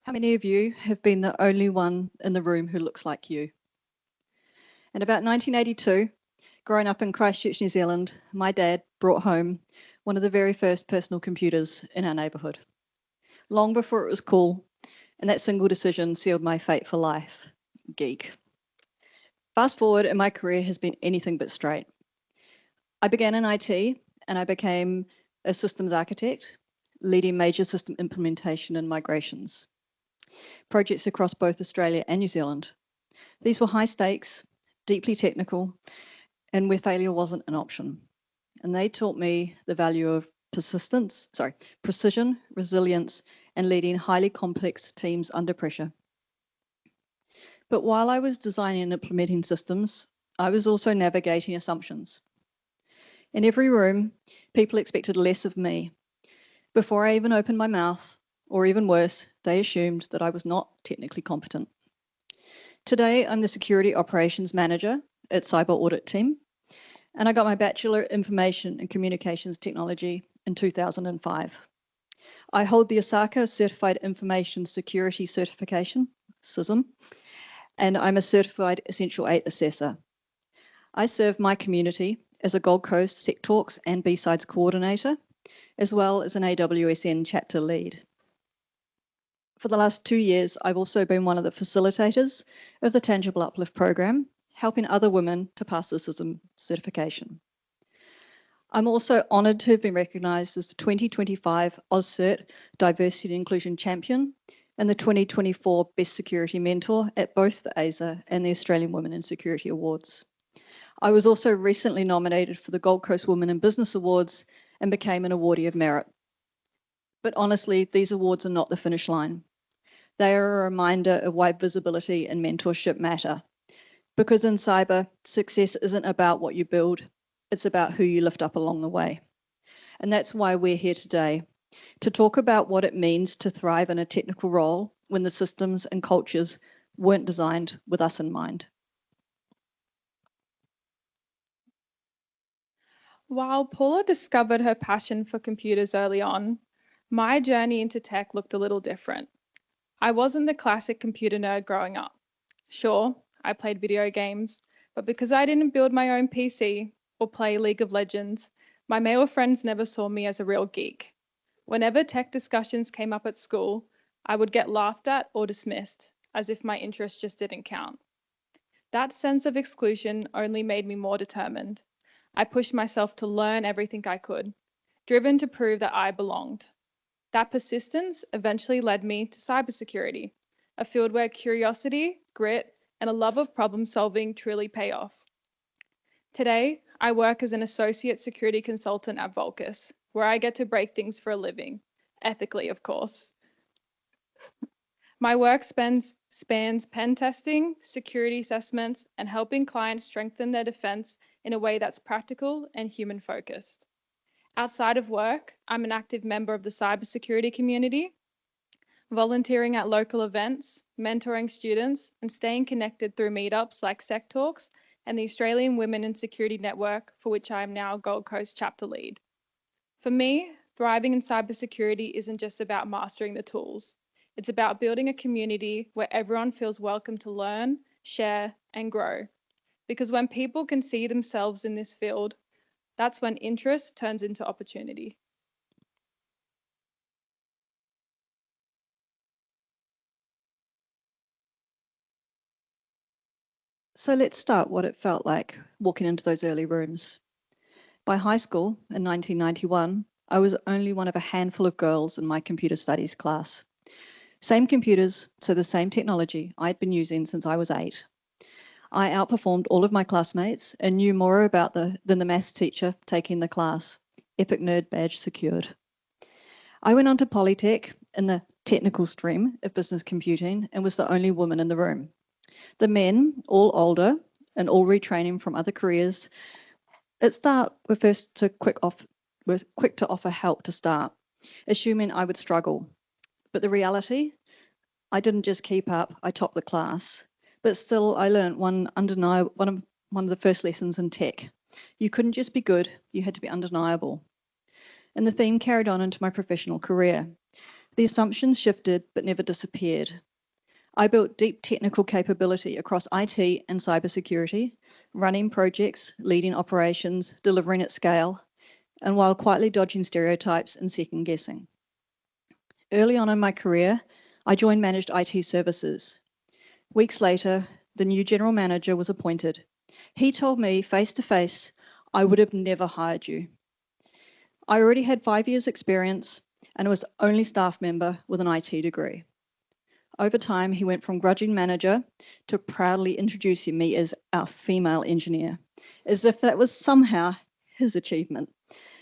How many of you have been the only one in the room who looks like you? In about 1982, growing up in Christchurch, New Zealand, my dad brought home one of the very first personal computers in our neighbourhood, long before it was cool, and that single decision sealed my fate for life. Geek. Fast forward, and my career has been anything but straight. I began in IT, and I became a systems architect, leading major system implementation and migrations, projects across both Australia and New Zealand. These were high stakes, deeply technical, and where failure wasn't an option. And they taught me the value of precision, resilience, and leading highly complex teams under pressure. But while I was designing and implementing systems, I was also navigating assumptions. In every room, people expected less of me. Before I even opened my mouth, or even worse, they assumed that I was not technically competent. Today, I'm the Security Operations Manager at Cyber Audit Team, and I got my Bachelor of Information and Communications Technology in 2005. I hold the Osaka Certified Information Security Certification, CISM, and I'm a Certified Essential 8 Assessor. I serve my community as a Gold Coast SEC Talks and B-Sides Coordinator, as well as an AWSN Chapter Lead. For the last 2 years, I've also been one of the facilitators of the Tangible Uplift program, helping other women to pass the CISM certification. I'm also honoured to have been recognised as the 2025 AusCert Diversity and Inclusion Champion and the 2024 Best Security Mentor at both the ASA and the Australian Women in Security Awards. I was also recently nominated for the Gold Coast Women in Business Awards and became an awardee of merit. But honestly, these awards are not the finish line. They are a reminder of why visibility and mentorship matter. Because in cyber, success isn't about what you build, it's about who you lift up along the way. And that's why we're here today, to talk about what it means to thrive in a technical role when the systems and cultures weren't designed with us in mind. While Paula discovered her passion for computers early on, my journey into tech looked a little different. I wasn't the classic computer nerd growing up. Sure, I played video games, but because I didn't build my own PC or play League of Legends, my male friends never saw me as a real geek. Whenever tech discussions came up at school, I would get laughed at or dismissed, as if my interest just didn't count. That sense of exclusion only made me more determined. I pushed myself to learn everything I could, driven to prove that I belonged. That persistence eventually led me to cybersecurity, a field where curiosity, grit, and a love of problem solving truly pay off. Today, I work as an associate security consultant at Volcus, where I get to break things for a living, ethically, of course. My work spans pen testing, security assessments, and helping clients strengthen their defense in a way that's practical and human focused. Outside of work, I'm an active member of the cybersecurity community, volunteering at local events, mentoring students, and staying connected through meetups like SEC Talks and the Australian Women in Security Network, for which I am now Gold Coast chapter lead. For me, thriving in cybersecurity isn't just about mastering the tools. It's about building a community where everyone feels welcome to learn, share, and grow. Because when people can see themselves in this field, that's when interest turns into opportunity. So let's start what it felt like walking into those early rooms. By high school in 1991, I was only one of a handful of girls in my computer studies class. Same computers, so the same technology I'd been using since I was 8. I outperformed all of my classmates and knew more about than the maths teacher taking the class. Epic nerd badge secured. I went on to Polytech in the technical stream of business computing and was the only woman in the room. The men, all older and all retraining from other careers, at start were quick to offer help to start, assuming I would struggle. But the reality, I didn't just keep up, I topped the class. But still, I learned one of the first lessons in tech. You couldn't just be good, you had to be undeniable. And the theme carried on into my professional career. The assumptions shifted but never disappeared. I built deep technical capability across IT and cybersecurity, running projects, leading operations, delivering at scale, and while quietly dodging stereotypes and second guessing. Early on in my career, I joined managed IT services. Weeks later, the new general manager was appointed. He told me face to face, I would have never hired you. I already had 5 years' experience and was the only staff member with an IT degree. Over time, he went from grudging manager to proudly introducing me as our female engineer, as if that was somehow his achievement.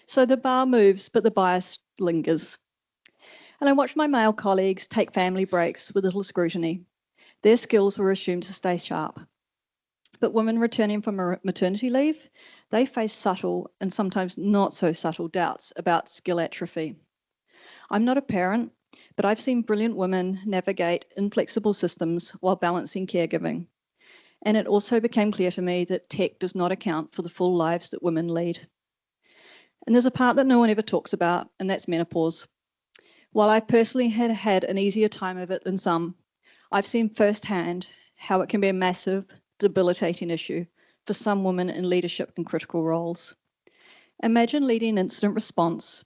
So the bar moves, but the bias lingers. And I watched my male colleagues take family breaks with little scrutiny. Their skills were assumed to stay sharp. But women returning from maternity leave, they face subtle and sometimes not so subtle doubts about skill atrophy. I'm not a parent, but I've seen brilliant women navigate inflexible systems while balancing caregiving. And it also became clear to me that tech does not account for the full lives that women lead. And there's a part that no one ever talks about, and that's menopause. While I personally had an easier time of it than some, I've seen firsthand how it can be a massive, debilitating issue for some women in leadership and critical roles. Imagine leading incident response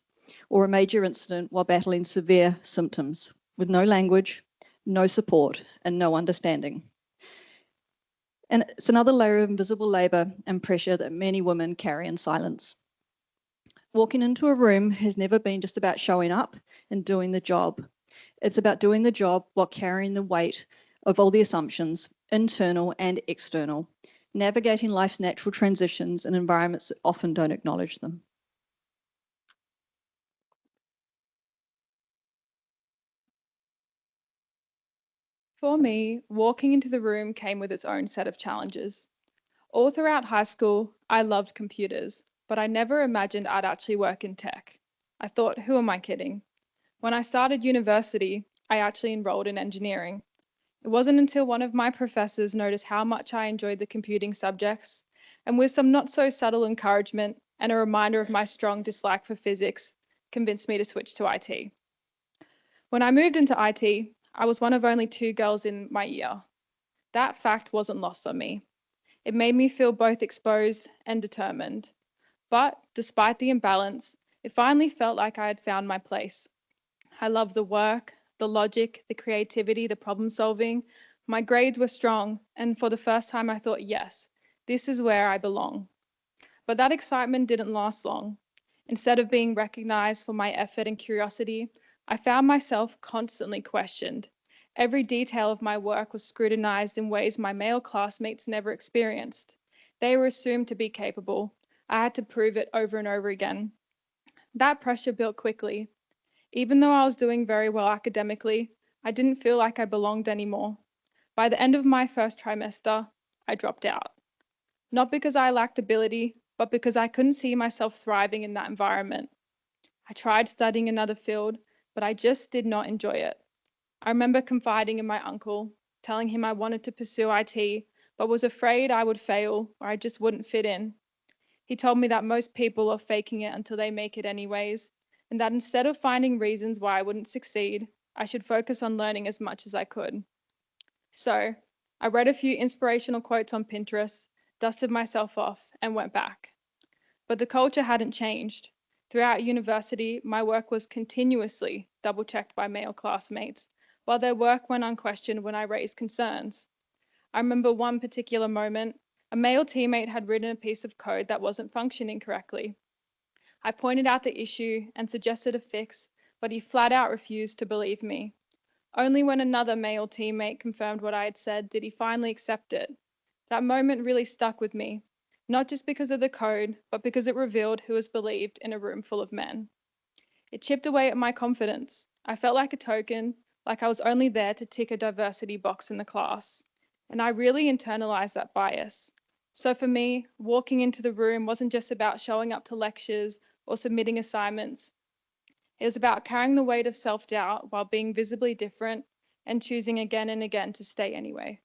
or a major incident while battling severe symptoms with no language, no support, and no understanding. And it's another layer of invisible labor and pressure that many women carry in silence. Walking into a room has never been just about showing up and doing the job. It's about doing the job while carrying the weight of all the assumptions, internal and external, navigating life's natural transitions in environments that often don't acknowledge them. For me, walking into the room came with its own set of challenges. All throughout high school, I loved computers, but I never imagined I'd actually work in tech. I thought, who am I kidding? When I started university, I actually enrolled in engineering. It wasn't until one of my professors noticed how much I enjoyed the computing subjects, and with some not so subtle encouragement and a reminder of my strong dislike for physics, convinced me to switch to IT. When I moved into IT, I was one of only 2 girls in my year. That fact wasn't lost on me. It made me feel both exposed and determined. But despite the imbalance, it finally felt like I had found my place. I loved the work, the logic, the creativity, the problem solving. My grades were strong, and for the first time I thought, yes, this is where I belong. But that excitement didn't last long. Instead of being recognized for my effort and curiosity, I found myself constantly questioned. Every detail of my work was scrutinized in ways my male classmates never experienced. They were assumed to be capable. I had to prove it over and over again. That pressure built quickly. Even though I was doing very well academically, I didn't feel like I belonged anymore. By the end of my first trimester, I dropped out. Not because I lacked ability, but because I couldn't see myself thriving in that environment. I tried studying another field, but I just did not enjoy it. I remember confiding in my uncle, telling him I wanted to pursue IT, but was afraid I would fail or I just wouldn't fit in. He told me that most people are faking it until they make it anyways, and that instead of finding reasons why I wouldn't succeed, I should focus on learning as much as I could. So, I read a few inspirational quotes on Pinterest, dusted myself off, and went back. But the culture hadn't changed. Throughout university, my work was continuously double checked by male classmates, while their work went unquestioned when I raised concerns. I remember one particular moment. A male teammate had written a piece of code that wasn't functioning correctly. I pointed out the issue and suggested a fix, but he flat out refused to believe me. Only when another male teammate confirmed what I had said did he finally accept it. That moment really stuck with me, not just because of the code, but because it revealed who was believed in a room full of men. It chipped away at my confidence. I felt like a token, like I was only there to tick a diversity box in the class. And I really internalized that bias. So for me, walking into the room wasn't just about showing up to lectures or submitting assignments. It was about carrying the weight of self doubt while being visibly different and choosing again and again to stay anyway.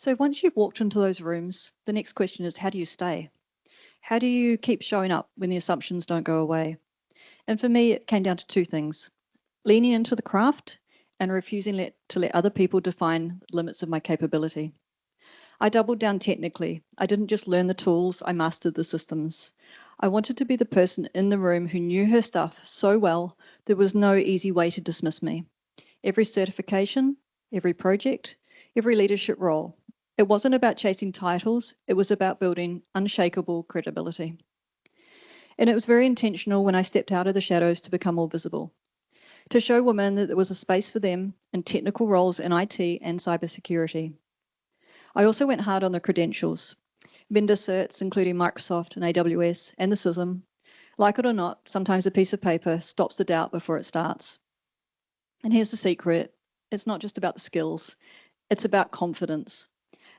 So once you've walked into those rooms, the next question is, how do you stay? How do you keep showing up when the assumptions don't go away? And for me, it came down to two things: leaning into the craft and refusing to let other people define the limits of my capability. I doubled down technically. I didn't just learn the tools, I mastered the systems. I wanted to be the person in the room who knew her stuff so well there was no easy way to dismiss me. Every certification, every project, every leadership role. It wasn't about chasing titles, it was about building unshakable credibility. And it was very intentional when I stepped out of the shadows to become more visible, to show women that there was a space for them in technical roles in IT and cybersecurity. I also went hard on the credentials, vendor certs, including Microsoft and AWS and the SISM. Like it or not, sometimes a piece of paper stops the doubt before it starts. And here's the secret: it's not just about the skills, it's about confidence.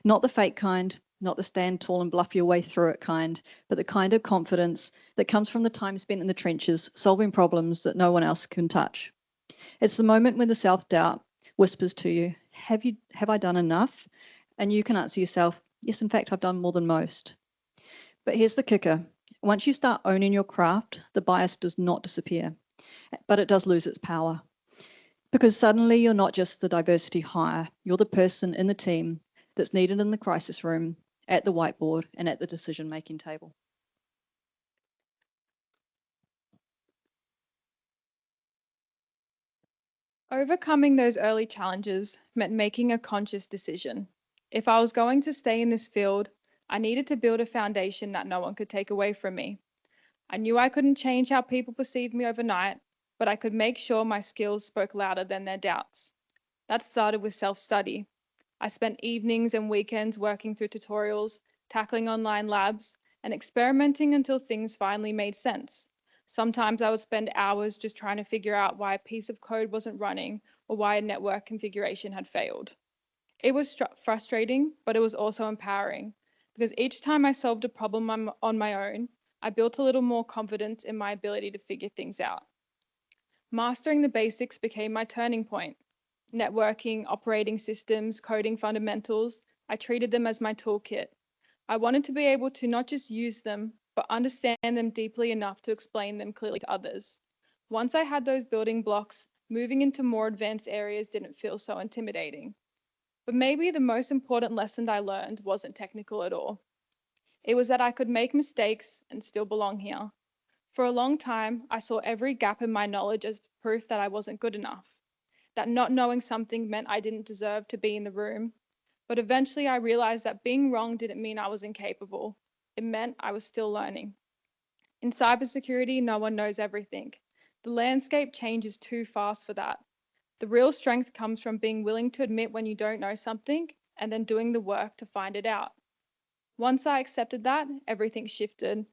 Not the fake kind, not the stand tall and bluff your way through it kind, but the kind of confidence that comes from the time spent in the trenches, solving problems that no one else can touch. It's the moment when the self-doubt whispers to you, have I done enough? And you can answer yourself, yes, in fact, I've done more than most. But here's the kicker. Once you start owning your craft, the bias does not disappear, but it does lose its power. Because suddenly you're not just the diversity hire, you're the person in the team that's needed in the crisis room, at the whiteboard, and at the decision-making table. Overcoming those early challenges meant making a conscious decision. If I was going to stay in this field, I needed to build a foundation that no one could take away from me. I knew I couldn't change how people perceived me overnight, but I could make sure my skills spoke louder than their doubts. That started with self-study. I spent evenings and weekends working through tutorials, tackling online labs, and experimenting until things finally made sense. Sometimes I would spend hours just trying to figure out why a piece of code wasn't running or why a network configuration had failed. It was frustrating, but it was also empowering because each time I solved a problem on my own, I built a little more confidence in my ability to figure things out. Mastering the basics became my turning point. Networking, operating systems, coding fundamentals, I treated them as my toolkit. I wanted to be able to not just use them, but understand them deeply enough to explain them clearly to others. Once I had those building blocks, moving into more advanced areas didn't feel so intimidating. But maybe the most important lesson I learned wasn't technical at all. It was that I could make mistakes and still belong here. For a long time, I saw every gap in my knowledge as proof that I wasn't good enough, that not knowing something meant I didn't deserve to be in the room. But eventually I realized that being wrong didn't mean I was incapable. It meant I was still learning. In cybersecurity, no one knows everything. The landscape changes too fast for that. The real strength comes from being willing to admit when you don't know something and then doing the work to find it out. Once I accepted that, everything shifted.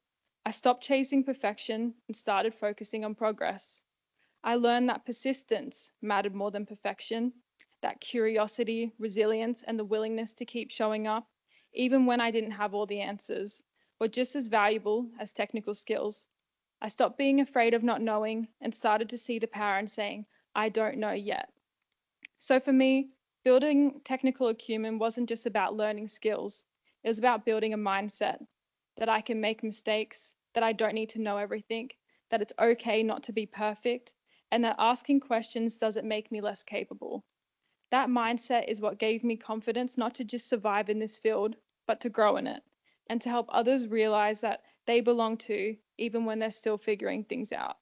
I stopped chasing perfection and started focusing on progress. I learned that persistence mattered more than perfection, that curiosity, resilience, and the willingness to keep showing up, even when I didn't have all the answers, were just as valuable as technical skills. I stopped being afraid of not knowing and started to see the power in saying, I don't know yet. So for me, building technical acumen wasn't just about learning skills, it was about building a mindset that I can make mistakes, that I don't need to know everything, that it's okay not to be perfect, and that asking questions doesn't make me less capable. That mindset is what gave me confidence not to just survive in this field, but to grow in it, and to help others realize that they belong too, even when they're still figuring things out.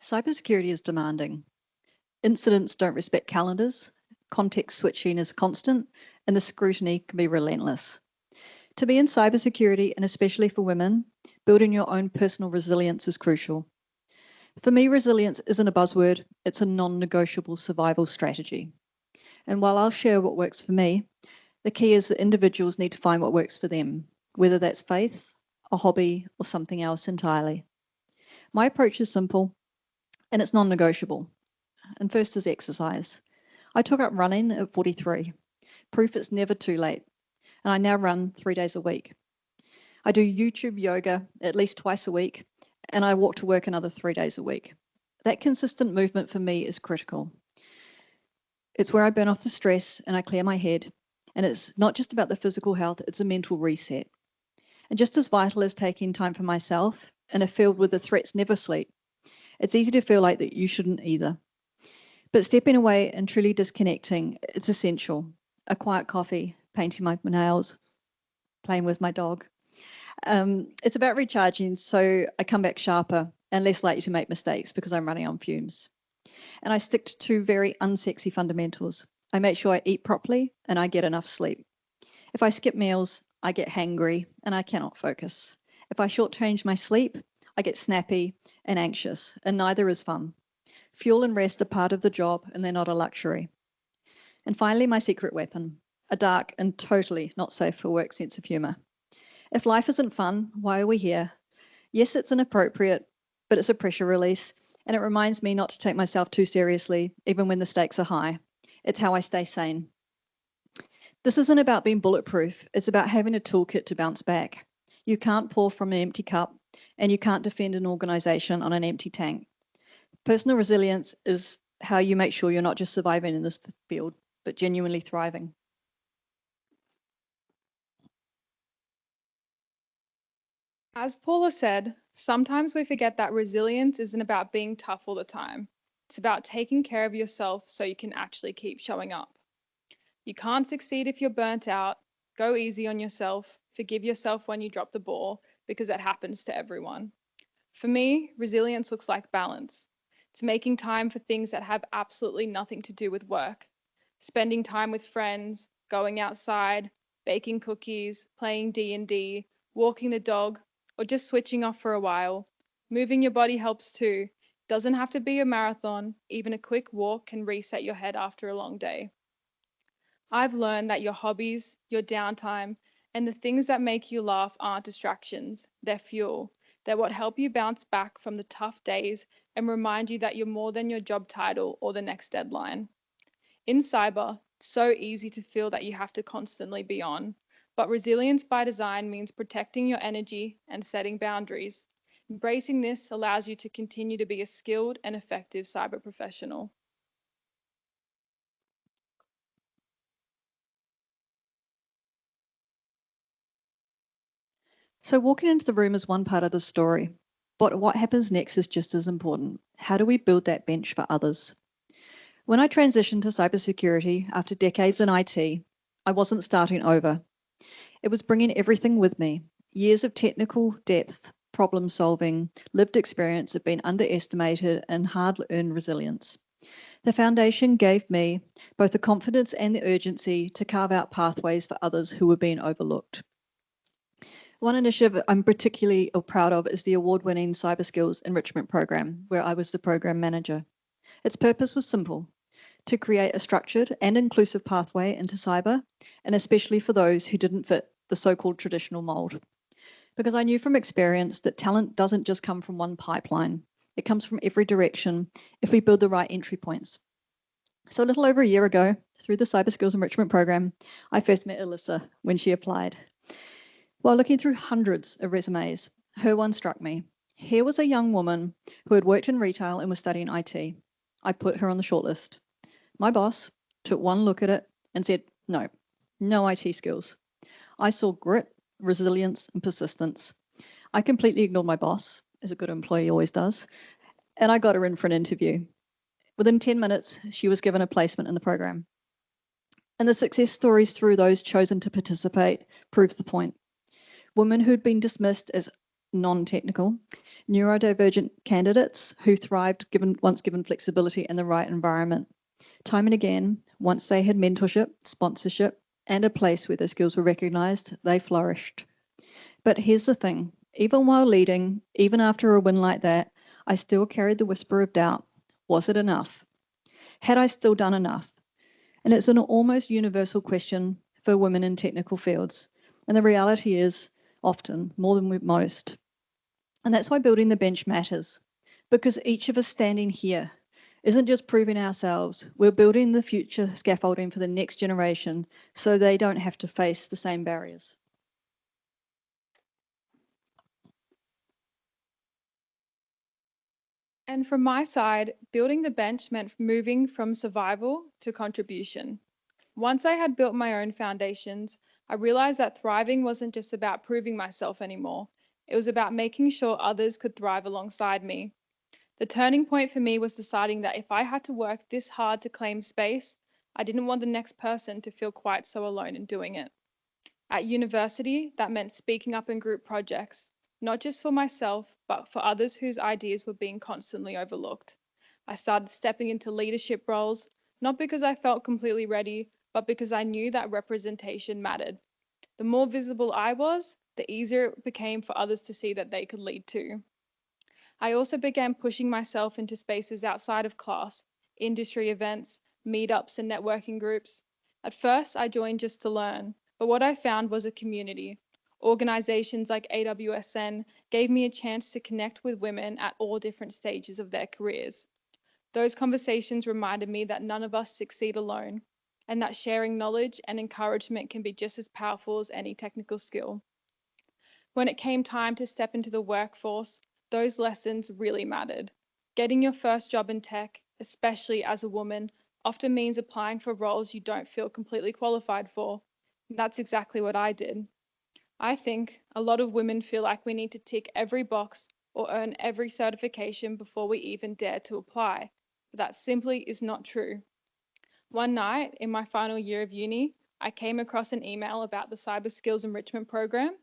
Cybersecurity is demanding. Incidents don't respect calendars, context switching is constant, and the scrutiny can be relentless. To be in cybersecurity, and especially for women, building your own personal resilience is crucial. For me, resilience isn't a buzzword, it's a non-negotiable survival strategy. And while I'll share what works for me, the key is that individuals need to find what works for them, whether that's faith, a hobby, or something else entirely. My approach is simple and it's non-negotiable. And first is exercise. I took up running at 43, proof it's never too late. And I now run 3 days a week. I do YouTube yoga at least twice a week, and I walk to work another 3 days a week. That consistent movement for me is critical. It's where I burn off the stress and I clear my head. And it's not just about the physical health, it's a mental reset. And just as vital as taking time for myself in a field where the threats never sleep, it's easy to feel like that you shouldn't either. But stepping away and truly disconnecting, it's essential. A quiet coffee, painting my nails, playing with my dog. It's about recharging so I come back sharper and less likely to make mistakes because I'm running on fumes. And I stick to two very unsexy fundamentals. I make sure I eat properly and I get enough sleep. If I skip meals, I get hangry and I cannot focus. If I shortchange my sleep, I get snappy and anxious, and neither is fun. Fuel and rest are part of the job and they're not a luxury. And finally, my secret weapon, a dark and totally not safe for work sense of humour. If life isn't fun, why are we here? Yes, it's inappropriate, but it's a pressure release, and it reminds me not to take myself too seriously, even when the stakes are high. It's how I stay sane. This isn't about being bulletproof, it's about having a toolkit to bounce back. You can't pour from an empty cup, and you can't defend an organisation on an empty tank. Personal resilience is how you make sure you're not just surviving in this field, but genuinely thriving. As Paula said, sometimes we forget that resilience isn't about being tough all the time. It's about taking care of yourself so you can actually keep showing up. You can't succeed if you're burnt out. Go easy on yourself. Forgive yourself when you drop the ball, because that happens to everyone. For me, resilience looks like balance. It's making time for things that have absolutely nothing to do with work. Spending time with friends, going outside, baking cookies, playing D&D, walking the dog, or just switching off for a while. Moving your body helps too. Doesn't have to be a marathon. Even a quick walk can reset your head after a long day. I've learned that your hobbies, your downtime, and the things that make you laugh aren't distractions, they're fuel. They're what help you bounce back from the tough days and remind you that you're more than your job title or the next deadline. In cyber, it's so easy to feel that you have to constantly be on, but resilience by design means protecting your energy and setting boundaries. Embracing this allows you to continue to be a skilled and effective cyber professional. So walking into the room is one part of the story, but what happens next is just as important. How do we build that bench for others? When I transitioned to cybersecurity after decades in IT, I wasn't starting over. It was bringing everything with me. Years of technical depth, problem solving, lived experience have been underestimated, and hard-earned resilience. The foundation gave me both the confidence and the urgency to carve out pathways for others who were being overlooked. One initiative I'm particularly proud of is the award-winning Cyber Skills Enrichment Program, where I was the program manager. Its purpose was simple: to create a structured and inclusive pathway into cyber, and especially for those who didn't fit the so-called traditional mold. Because I knew from experience that talent doesn't just come from one pipeline. It comes from every direction if we build the right entry points. So a little over a year ago, through the Cyber Skills Enrichment Program, I first met Alissa when she applied. While looking through hundreds of resumes, her one struck me. Here was a young woman who had worked in retail and was studying IT. I put her on the shortlist. My boss took one look at it and said, no IT skills. I saw grit, resilience, and persistence. I completely ignored my boss, as a good employee always does, and I got her in for an interview. Within 10 minutes, she was given a placement in the program. And the success stories through those chosen to participate proved the point. Women who'd been dismissed as non-technical, neurodivergent candidates who thrived once given flexibility and the right environment. Time and again, once they had mentorship, sponsorship, and a place where their skills were recognised, they flourished. But here's the thing, even while leading, even after a win like that, I still carried the whisper of doubt. Was it enough? Had I still done enough? And it's an almost universal question for women in technical fields. And the reality is, often, more than with most. And that's why building the bench matters, because each of us standing here isn't just proving ourselves, we're building the future scaffolding for the next generation so they don't have to face the same barriers. And from my side, building the bench meant moving from survival to contribution. Once I had built my own foundations, I realized that thriving wasn't just about proving myself anymore. It was about making sure others could thrive alongside me. The turning point for me was deciding that if I had to work this hard to claim space, I didn't want the next person to feel quite so alone in doing it. At university, that meant speaking up in group projects, not just for myself, but for others whose ideas were being constantly overlooked. I started stepping into leadership roles, not because I felt completely ready, but because I knew that representation mattered. The more visible I was, the easier it became for others to see that they could lead too. I also began pushing myself into spaces outside of class, industry events, meetups, and networking groups. At first, I joined just to learn, but what I found was a community. Organizations like AWSN gave me a chance to connect with women at all different stages of their careers. Those conversations reminded me that none of us succeed alone, and that sharing knowledge and encouragement can be just as powerful as any technical skill. When it came time to step into the workforce, those lessons really mattered. Getting your first job in tech, especially as a woman, often means applying for roles you don't feel completely qualified for. And that's exactly what I did. I think a lot of women feel like we need to tick every box or earn every certification before we even dare to apply. But that simply is not true. One night in my final year of uni, I came across an email about the Cyber Skills Enrichment Program.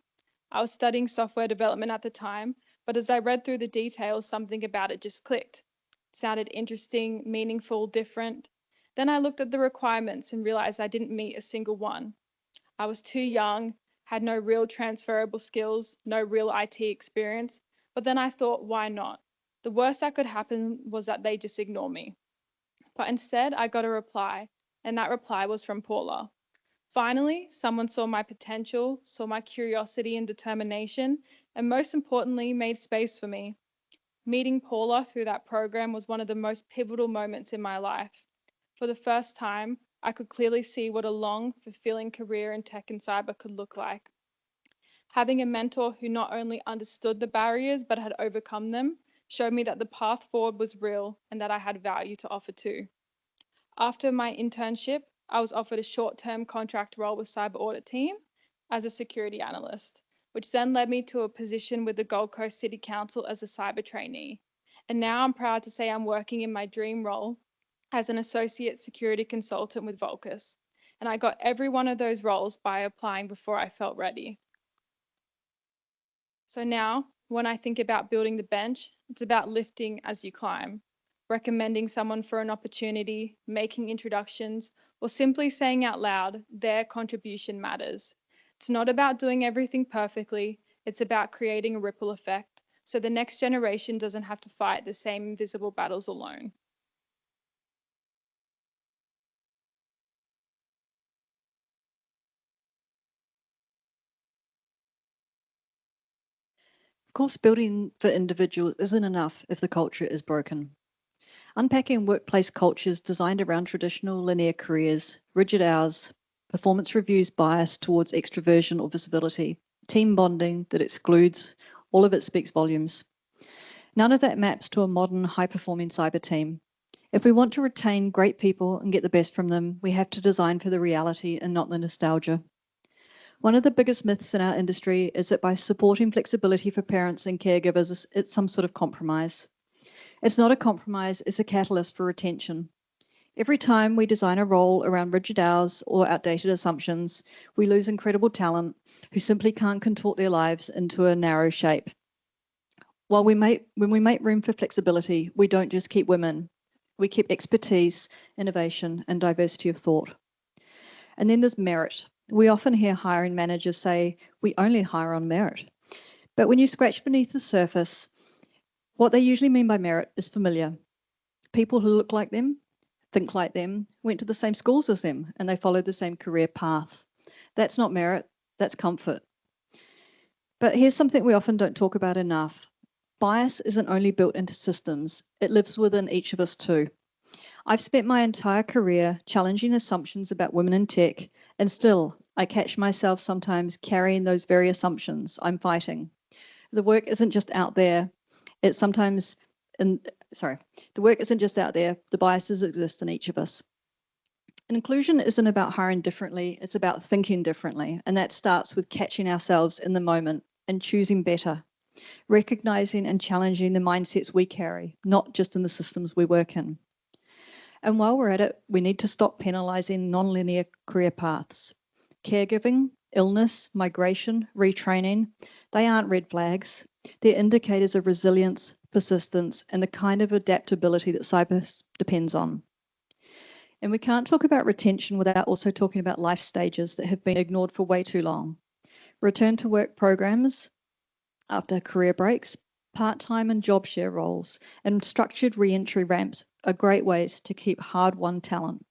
I was studying software development at the time, but as I read through the details, something about it just clicked. It sounded interesting, meaningful, different. Then I looked at the requirements and realized I didn't meet a single one. I was too young, had no real transferable skills, no real IT experience, but then I thought, why not? The worst that could happen was that they just ignore me. But instead, I got a reply, and that reply was from Paula. Finally, someone saw my potential, saw my curiosity and determination, and most importantly, made space for me. Meeting Paula through that program was one of the most pivotal moments in my life. For the first time, I could clearly see what a long, fulfilling career in tech and cyber could look like. Having a mentor who not only understood the barriers but had overcome them showed me that the path forward was real and that I had value to offer too. After my internship, I was offered a short-term contract role with Cyber Audit Team as a security analyst, which then led me to a position with the Gold Coast City Council as a cyber trainee. And now I'm proud to say I'm working in my dream role as an associate security consultant with Volcus. And I got every one of those roles by applying before I felt ready. So now, when I think about building the bench, it's about lifting as you climb, recommending someone for an opportunity, making introductions, or simply saying out loud, their contribution matters. It's not about doing everything perfectly, it's about creating a ripple effect so the next generation doesn't have to fight the same invisible battles alone. Of course, building for individuals isn't enough if the culture is broken. Unpacking workplace cultures designed around traditional linear careers, rigid hours, performance reviews biased towards extroversion or visibility, team bonding that excludes, all of it speaks volumes. None of that maps to a modern, high-performing cyber team. If we want to retain great people and get the best from them, we have to design for the reality and not the nostalgia. One of the biggest myths in our industry is that by supporting flexibility for parents and caregivers, it's some sort of compromise. It's not a compromise, it's a catalyst for retention. Every time we design a role around rigid hours or outdated assumptions, we lose incredible talent who simply can't contort their lives into a narrow shape. When we make room for flexibility, we don't just keep women, we keep expertise, innovation, and diversity of thought. And then there's merit. We often hear hiring managers say, we only hire on merit. But when you scratch beneath the surface, what they usually mean by merit is familiar. People who look like them, think like them, went to the same schools as them, and they followed the same career path. That's not merit, that's comfort. But here's something we often don't talk about enough. Bias isn't only built into systems, it lives within each of us too. I've spent my entire career challenging assumptions about women in tech, and still I catch myself sometimes carrying those very assumptions I'm fighting. The work isn't just out there, it's sometimes the work isn't just out there, the biases exist in each of us. And inclusion isn't about hiring differently, it's about thinking differently. And that starts with catching ourselves in the moment and choosing better, recognizing and challenging the mindsets we carry, not just in the systems we work in. And while we're at it, we need to stop penalising non-linear career paths. Caregiving, illness, migration, retraining, they aren't red flags. They're indicators of resilience, persistence, and the kind of adaptability that cyber depends on. And we can't talk about retention without also talking about life stages that have been ignored for way too long. Return to work programs after career breaks, part-time and job share roles, and structured re-entry ramps are great ways to keep hard-won talent.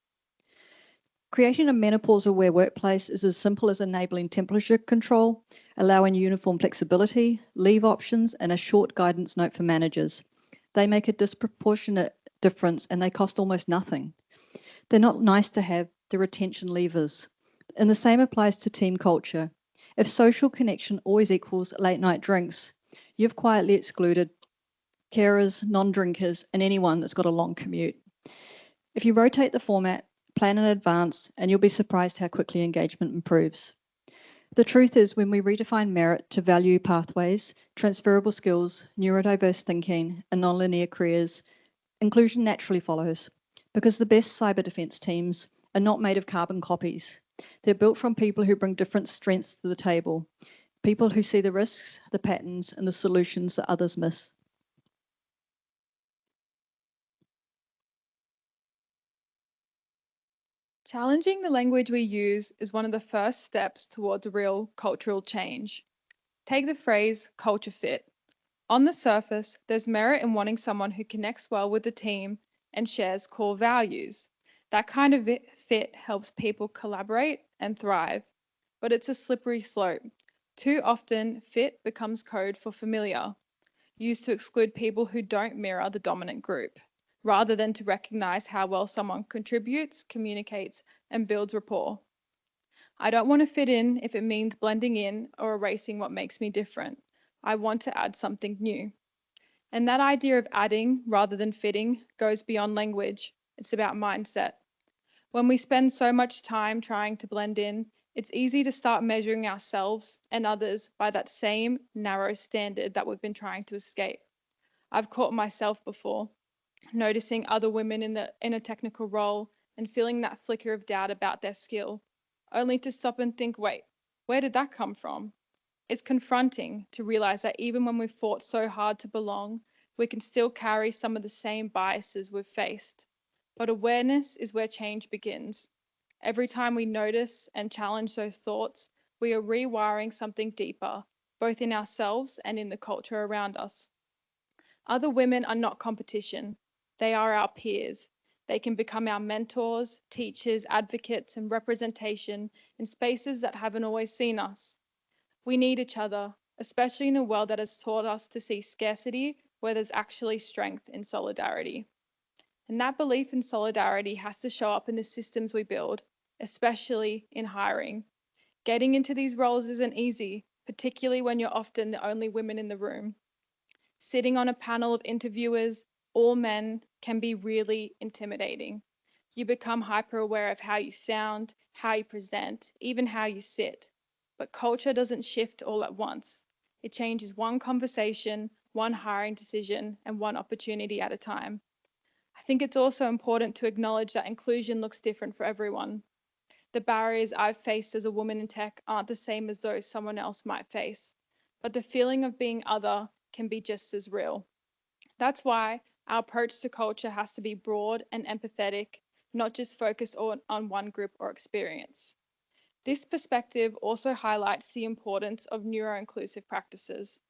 Creating a menopause-aware workplace is as simple as enabling temperature control, allowing uniform flexibility, leave options, and a short guidance note for managers. They make a disproportionate difference and they cost almost nothing. They're not nice to have, they're retention levers. And the same applies to team culture. If social connection always equals late night drinks, you've quietly excluded carers, non-drinkers, and anyone that's got a long commute. If you rotate the format, plan in advance, and you'll be surprised how quickly engagement improves. The truth is, when we redefine merit to value pathways, transferable skills, neurodiverse thinking, and non-linear careers, inclusion naturally follows, because the best cyber defense teams are not made of carbon copies. They're built from people who bring different strengths to the table, people who see the risks, the patterns, and the solutions that others miss. Challenging the language we use is one of the first steps towards real cultural change. Take the phrase culture fit. On the surface, there's merit in wanting someone who connects well with the team and shares core values. That kind of fit helps people collaborate and thrive, but it's a slippery slope. Too often, fit becomes code for familiar, used to exclude people who don't mirror the dominant group, rather than to recognize how well someone contributes, communicates, and builds rapport. I don't want to fit in if it means blending in or erasing what makes me different. I want to add something new. And that idea of adding rather than fitting goes beyond language. It's about mindset. When we spend so much time trying to blend in, it's easy to start measuring ourselves and others by that same narrow standard that we've been trying to escape. I've caught myself before, noticing other women in a technical role and feeling that flicker of doubt about their skill, only to stop and think, wait, where did that come from? It's confronting to realize that even when we've fought so hard to belong, we can still carry some of the same biases we've faced. But awareness is where change begins. Every time we notice and challenge those thoughts, we are rewiring something deeper, both in ourselves and in the culture around us. Other women are not competition. They are our peers. They can become our mentors, teachers, advocates, and representation in spaces that haven't always seen us. We need each other, especially in a world that has taught us to see scarcity where there's actually strength in solidarity. And that belief in solidarity has to show up in the systems we build, especially in hiring. Getting into these roles isn't easy, particularly when you're often the only women in the room. Sitting on a panel of interviewers, all men, can be really intimidating. You become hyper aware of how you sound, how you present, even how you sit. But culture doesn't shift all at once. It changes one conversation, one hiring decision, and one opportunity at a time. I think it's also important to acknowledge that inclusion looks different for everyone. The barriers I've faced as a woman in tech aren't the same as those someone else might face, but the feeling of being other can be just as real. That's why our approach to culture has to be broad and empathetic, not just focused on one group or experience. This perspective also highlights the importance of neuro-inclusive practices.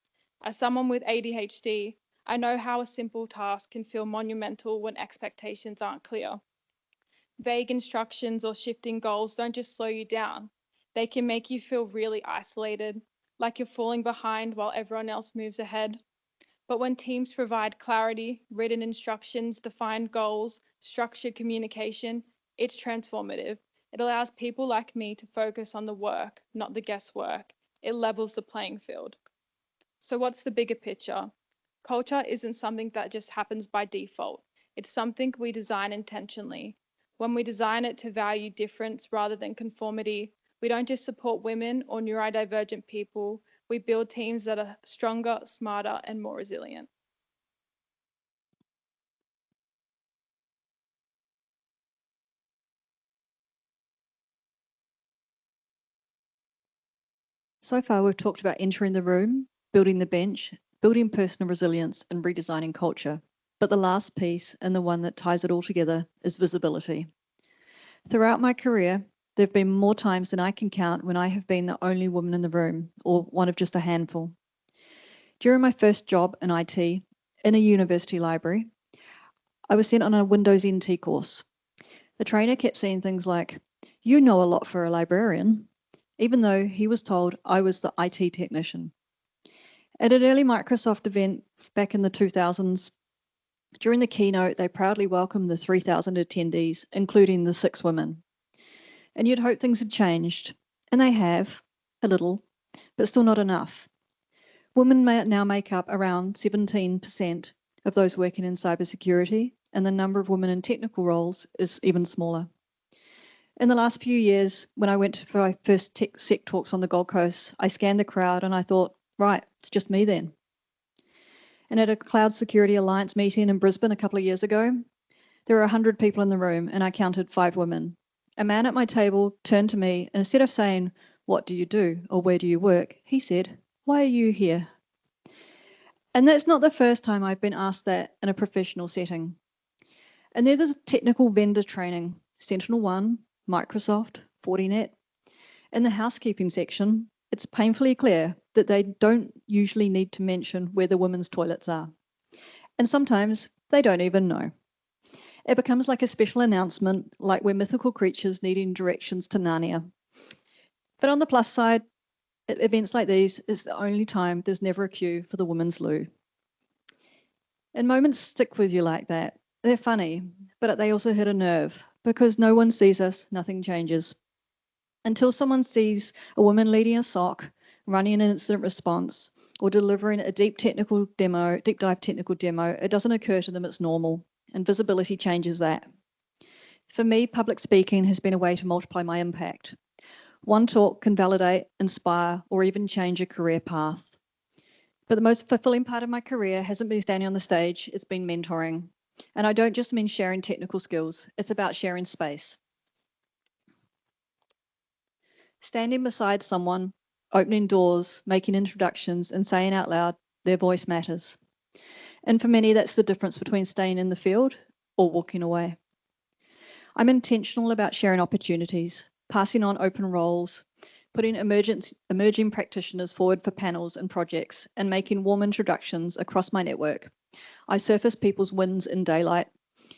As someone with ADHD, I know how a simple task can feel monumental when expectations aren't clear. Vague instructions or shifting goals don't just slow you down, they can make you feel really isolated, like you're falling behind while everyone else moves ahead. But when teams provide clarity, written instructions, defined goals, structured communication, it's transformative. It allows people like me to focus on the work, not the guesswork. It levels the playing field. So, what's the bigger picture? Culture isn't something that just happens by default. It's something we design intentionally. When we design it to value difference rather than conformity, we don't just support women or neurodivergent people, we build teams that are stronger, smarter, and more resilient. So far, we've talked about entering the room, building the bench, building personal resilience, and redesigning culture. But the last piece, and the one that ties it all together, is visibility. Throughout my career, there have been more times than I can count when I have been the only woman in the room, or one of just a handful. During my first job in IT, in a university library, I was sent on a Windows NT course. The trainer kept saying things like, "You know a lot for a librarian," even though he was told I was the IT technician. At an early Microsoft event back in the 2000s, during the keynote, they proudly welcomed the 3,000 attendees, including the 6 women. And you'd hope things had changed, and they have, a little, but still not enough. Women now make up around 17% of those working in cybersecurity, and the number of women in technical roles is even smaller. In the last few years, when I went for my first tech sec talks on the Gold Coast, I scanned the crowd and I thought, right, it's just me then. And at a Cloud Security Alliance meeting in Brisbane a couple of years ago, there were 100 people in the room and I counted 5 women. A man at my table turned to me and instead of saying, "What do you do?" or "Where do you work?" he said, "Why are you here?" And that's not the first time I've been asked that in a professional setting. And they're the technical vendor training, SentinelOne, Microsoft, Fortinet. In the housekeeping section, it's painfully clear that they don't usually need to mention where the women's toilets are. And sometimes they don't even know. It becomes like a special announcement, like we're mythical creatures needing directions to Narnia. But on the plus side, at events like these, it's the only time there's never a queue for the women's loo. And moments stick with you like that. They're funny, but they also hit a nerve because no one sees us, nothing changes. Until someone sees a woman leading a SOC, running an incident response, or delivering a deep dive technical demo, it doesn't occur to them it's normal, and visibility changes that. For me, public speaking has been a way to multiply my impact. One talk can validate, inspire, or even change a career path. But the most fulfilling part of my career hasn't been standing on the stage, it's been mentoring. And I don't just mean sharing technical skills, it's about sharing space. Standing beside someone, opening doors, making introductions, and saying out loud, their voice matters. And for many, that's the difference between staying in the field or walking away. I'm intentional about sharing opportunities, passing on open roles, putting emerging practitioners forward for panels and projects, and making warm introductions across my network. I surface people's wins in daylight.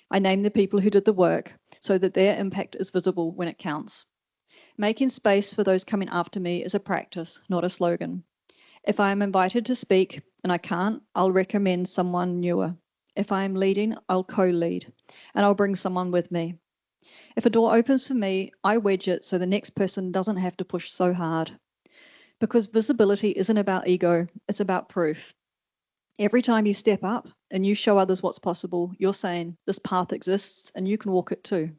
I name the people who did the work so that their impact is visible when it counts. Making space for those coming after me is a practice, not a slogan. If I am invited to speak and I can't, I'll recommend someone newer. If I am leading, I'll co-lead, and I'll bring someone with me. If a door opens for me, I wedge it so the next person doesn't have to push so hard. Because visibility isn't about ego, it's about proof. Every time you step up and you show others what's possible, you're saying this path exists and you can walk it too.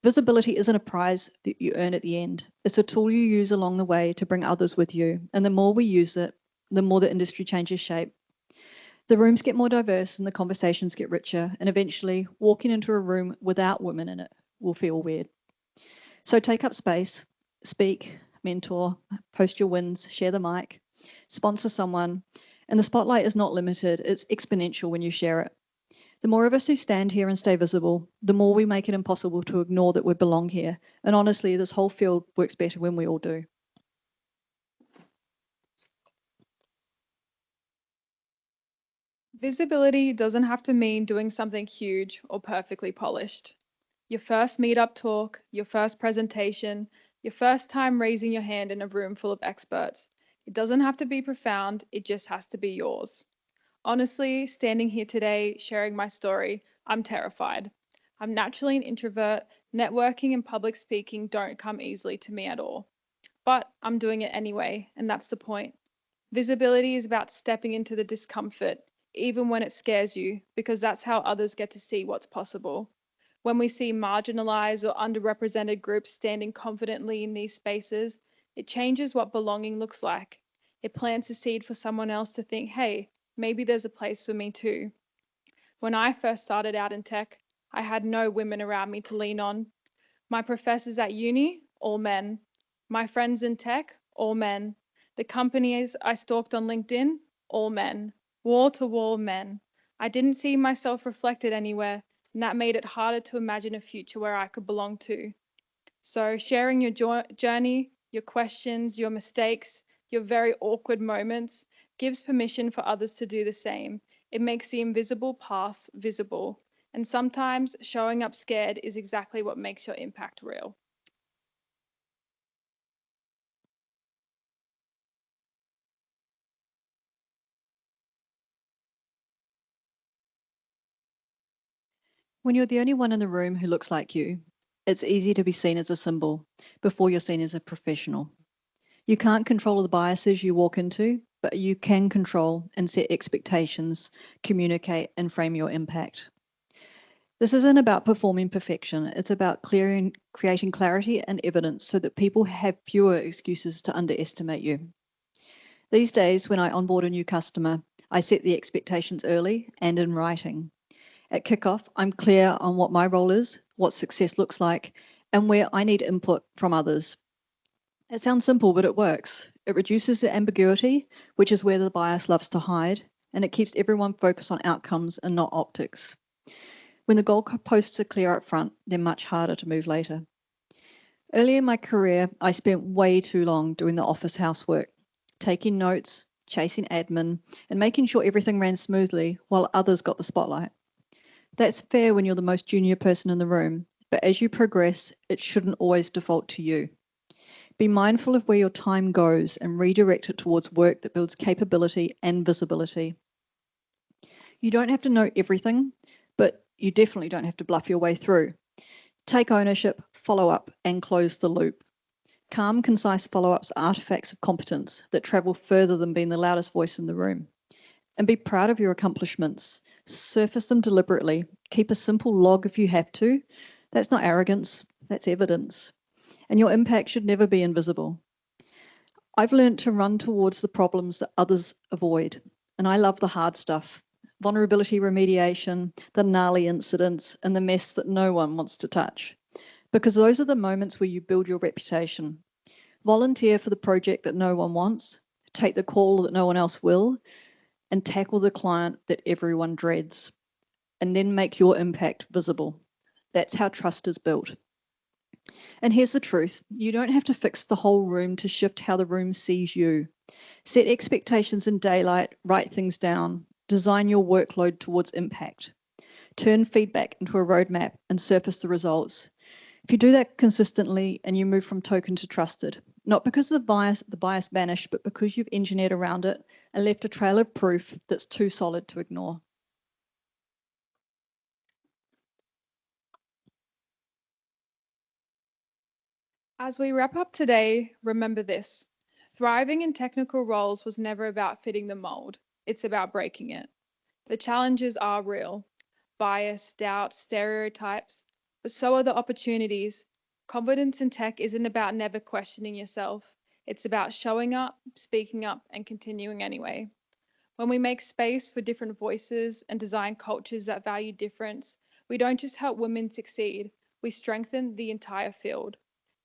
Visibility isn't a prize that you earn at the end. It's a tool you use along the way to bring others with you. And the more we use it, the more the industry changes shape. The rooms get more diverse and the conversations get richer. And eventually, walking into a room without women in it will feel weird. So take up space, speak, mentor, post your wins, share the mic, sponsor someone. And the spotlight is not limited, it's exponential when you share it. The more of us who stand here and stay visible, the more we make it impossible to ignore that we belong here. And honestly, this whole field works better when we all do. Visibility doesn't have to mean doing something huge or perfectly polished. Your first meetup talk, your first presentation, your first time raising your hand in a room full of experts. It doesn't have to be profound, it just has to be yours. Honestly, standing here today, sharing my story, I'm terrified. I'm naturally an introvert. Networking and public speaking don't come easily to me at all. But I'm doing it anyway, and that's the point. Visibility is about stepping into the discomfort, even when it scares you, because that's how others get to see what's possible. When we see marginalized or underrepresented groups standing confidently in these spaces, it changes what belonging looks like. It plants a seed for someone else to think, hey, maybe there's a place for me too. When I first started out in tech, I had no women around me to lean on. My professors at uni, all men. My friends in tech, all men. The companies I stalked on LinkedIn, all men. Wall to wall men. I didn't see myself reflected anywhere, and that made it harder to imagine a future where I could belong to. So, sharing your journey, your questions, your mistakes, your very awkward moments gives permission for others to do the same. It makes the invisible path visible. And sometimes showing up scared is exactly what makes your impact real. When you're the only one in the room who looks like you, it's easy to be seen as a symbol before you're seen as a professional. You can't control the biases you walk into, but you can control and set expectations, communicate, and frame your impact. This isn't about performing perfection. It's about creating clarity and evidence so that people have fewer excuses to underestimate you. These days, when I onboard a new customer, I set the expectations early and in writing. At kickoff, I'm clear on what my role is, what success looks like, and where I need input from others. It sounds simple, but it works. It reduces the ambiguity, which is where the bias loves to hide, and it keeps everyone focused on outcomes and not optics. When the goalposts are clear up front, they're much harder to move later. Early in my career, I spent way too long doing the office housework, taking notes, chasing admin, and making sure everything ran smoothly while others got the spotlight. That's fair when you're the most junior person in the room, but as you progress, it shouldn't always default to you. Be mindful of where your time goes and redirect it towards work that builds capability and visibility. You don't have to know everything, but you definitely don't have to bluff your way through. Take ownership, follow up, and close the loop. Calm, concise follow-ups are artifacts of competence that travel further than being the loudest voice in the room. And be proud of your accomplishments. Surface them deliberately. Keep a simple log if you have to. That's not arrogance, that's evidence. And your impact should never be invisible. I've learned to run towards the problems that others avoid, and I love the hard stuff. Vulnerability remediation, the gnarly incidents, and the mess that no one wants to touch. Because those are the moments where you build your reputation. Volunteer for the project that no one wants, take the call that no one else will, and tackle the client that everyone dreads. And then make your impact visible. That's how trust is built. And here's the truth. You don't have to fix the whole room to shift how the room sees you. Set expectations in daylight, write things down, design your workload towards impact. Turn feedback into a roadmap and surface the results. If you do that consistently and you move from token to trusted, not because the bias vanished, but because you've engineered around it and left a trail of proof that's too solid to ignore. As we wrap up today, remember this. Thriving in technical roles was never about fitting the mold. It's about breaking it. The challenges are real. Bias, doubt, stereotypes, but so are the opportunities. Confidence in tech isn't about never questioning yourself. It's about showing up, speaking up, and continuing anyway. When we make space for different voices and design cultures that value difference, we don't just help women succeed, we strengthen the entire field.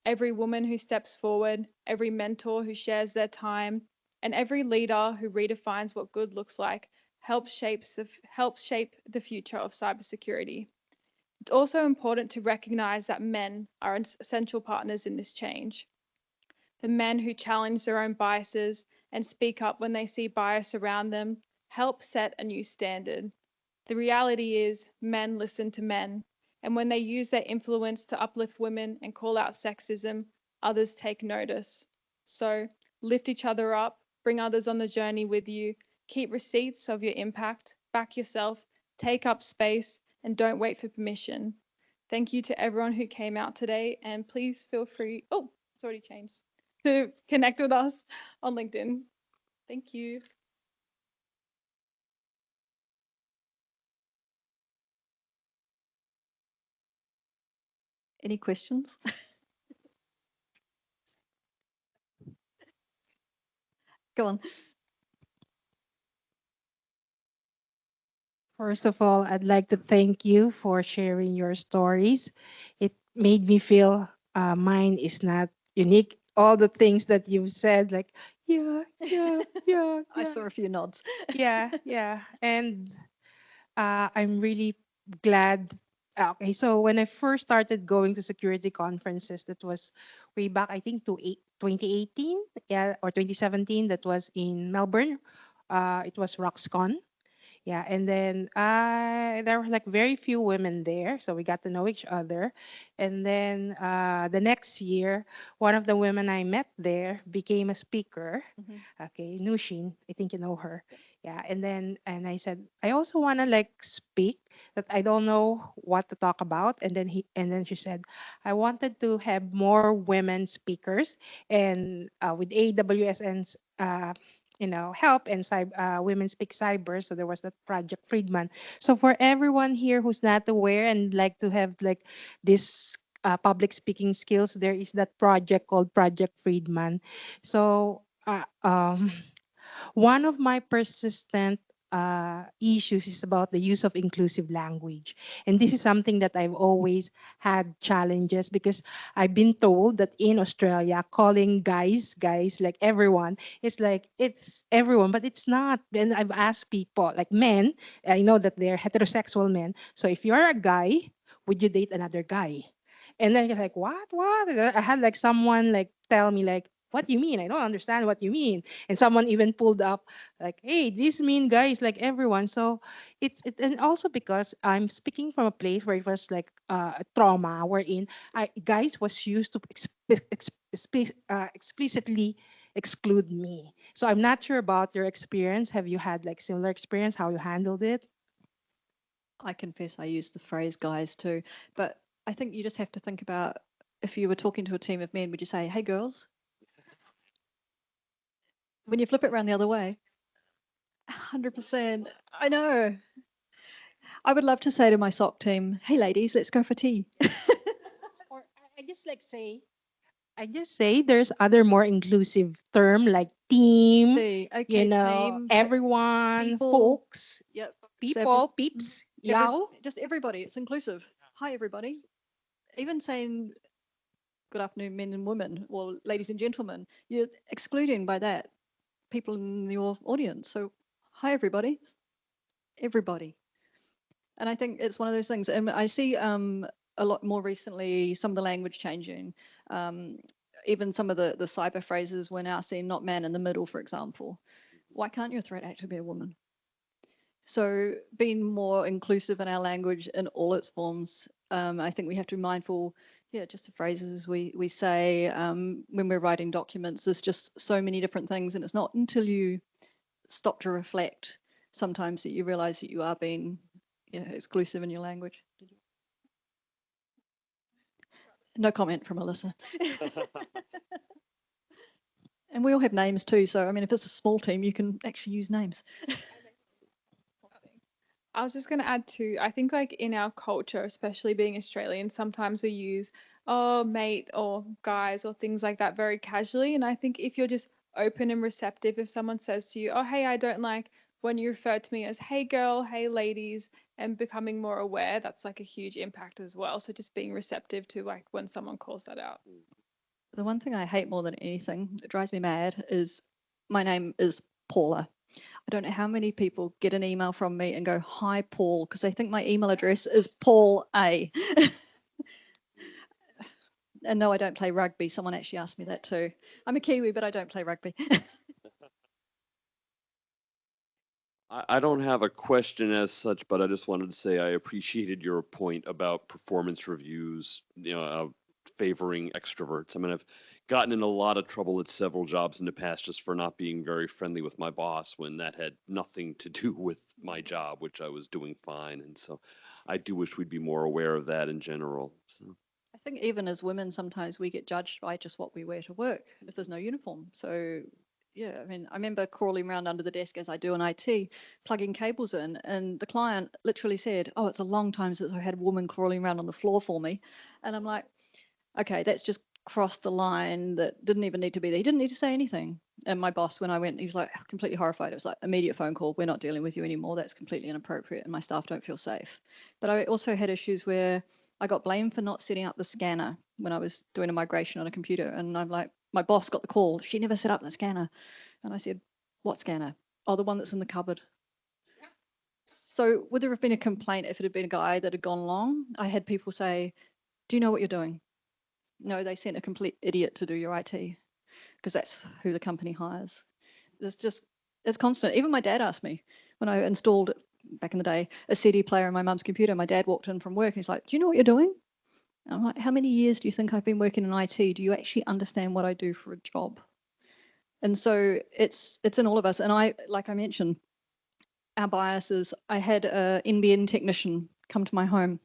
Every woman who steps forward, every mentor who shares their time, and every leader who redefines what good looks like helps shape the future of cybersecurity. It's also important to recognize that men are essential partners in this change. The men who challenge their own biases and speak up when they see bias around them help set a new standard. The reality is, men listen to men, and when they use their influence to uplift women and call out sexism, others take notice. So, lift each other up, bring others on the journey with you, keep receipts of your impact, back yourself, take up space, and don't wait for permission. Thank you to everyone who came out today, and please feel free. Oh, it's already changed to connect with us on LinkedIn. Thank you. Any questions? Go on. First of all, I'd like to thank you for sharing your stories. It made me feel mine is not unique. All the things that you've said, like, yeah, yeah, yeah, I yeah, saw a few nods. yeah, yeah. And I'm really glad. Okay, so when I first started going to security conferences, that was way back, I think, 2018, yeah, or 2017. That was in Melbourne. It was RoxCon. Yeah, and then there were like very few women there, so we got to know each other. And then the next year, one of the women I met there became a speaker. Mhm. Okay, Nushin, I think you know her. Yeah, and I said I also want to like speak, that I don't know what to talk about. And then she said I wanted to have more women speakers, and with AWSN's help and women speak cyber, so there was that Project Friedman. So for everyone here who's not aware and like to have like this public speaking skills, there is that project called Project Friedman. So one of my persistent issues is about the use of inclusive language. And this is something that I've always had challenges, because I've been told that in Australia, calling guys, like everyone, it's like it's everyone, but it's not. And I've asked people, like men, I know that they're heterosexual men. So if you're a guy, would you date another guy? And then you're like, what? What? And I had like someone like tell me like, what do you mean? I don't understand what you mean. And someone even pulled up like, hey, this mean guys like everyone. So and also because I'm speaking from a place where it was like a trauma wherein guys was used to explicitly exclude me. So I'm not sure about your experience. Have you had like similar experience? How you handled it? I confess I use the phrase guys too, but I think you just have to think about, if you were talking to a team of men, would you say, hey girls? When you flip it around the other way, 100%. I know. I would love to say to my SOC team, hey ladies, let's go for tea. Or I just like say, I just say there's other more inclusive term like team, Tea. Okay, team, everyone, people. folks, Yep. So people, peeps, yow. just everybody. It's inclusive. Hi, everybody. Even saying good afternoon, men and women, or ladies and gentlemen, you're excluding by that people in your audience. So, hi, everybody. Everybody. And I think it's one of those things. And I see a lot more recently some of the language changing. Um, Even some of the cyber phrases we're now seeing not man in the middle, for example. Why can't your threat actor be a woman? So being more inclusive in our language in all its forms, I think we have to be mindful, yeah, just the phrases we say when we're writing documents. There's just so many different things, and it's not until you stop to reflect sometimes that you realize that you are being exclusive in your language. No comment from Alissa. And we all have names too, so I mean, if it's a small team, you can actually use names. I was just going to add too, I think like in our culture, especially being Australian, sometimes we use, oh, mate or guys or things like that very casually. And I think if you're just open and receptive, if someone says to you, oh, hey, I don't like when you refer to me as hey girl, hey ladies, and becoming more aware, that's like a huge impact as well. So just being receptive to like when someone calls that out. The one thing I hate more than anything that drives me mad is my name is Paula. I don't know how many people get an email from me and go, hi, Paul, because they think my email address is Paul A. And no, I don't play rugby. Someone actually asked me that too. I'm a Kiwi, but I don't play rugby. I don't have a question as such, but I just wanted to say I appreciated your point about performance reviews, favoring extroverts. I mean, I've gotten in a lot of trouble at several jobs in the past just for not being very friendly with my boss when that had nothing to do with my job, which I was doing fine. And so I do wish we'd be more aware of that in general. So. I think even as women, sometimes we get judged by just what we wear to work if there's no uniform. So yeah, I mean, I remember crawling around under the desk as I do in IT, plugging cables in, and the client literally said, "Oh, it's a long time since I had a woman crawling around on the floor for me." And I'm like, okay, that's just crossed the line that didn't even need to be there. He didn't need to say anything. And my boss, when I went, he was like completely horrified. It was like immediate phone call. We're not dealing with you anymore. That's completely inappropriate. And my staff don't feel safe. But I also had issues where I got blamed for not setting up the scanner when I was doing a migration on a computer. And I'm like, my boss got the call. She never set up the scanner. And I said, what scanner? Oh, the one that's in the cupboard. So would there have been a complaint if it had been a guy that had gone along? I had people say, do you know what you're doing? No, they sent a complete idiot to do your IT because that's who the company hires. It's constant. Even my dad asked me when I installed, back in the day, a CD player on my mum's computer. My dad walked in from work and he's like, do you know what you're doing? And I'm like, how many years do you think I've been working in IT? Do you actually understand what I do for a job? And so it's in all of us. And like I mentioned, our biases. I had an NBN technician come to my home.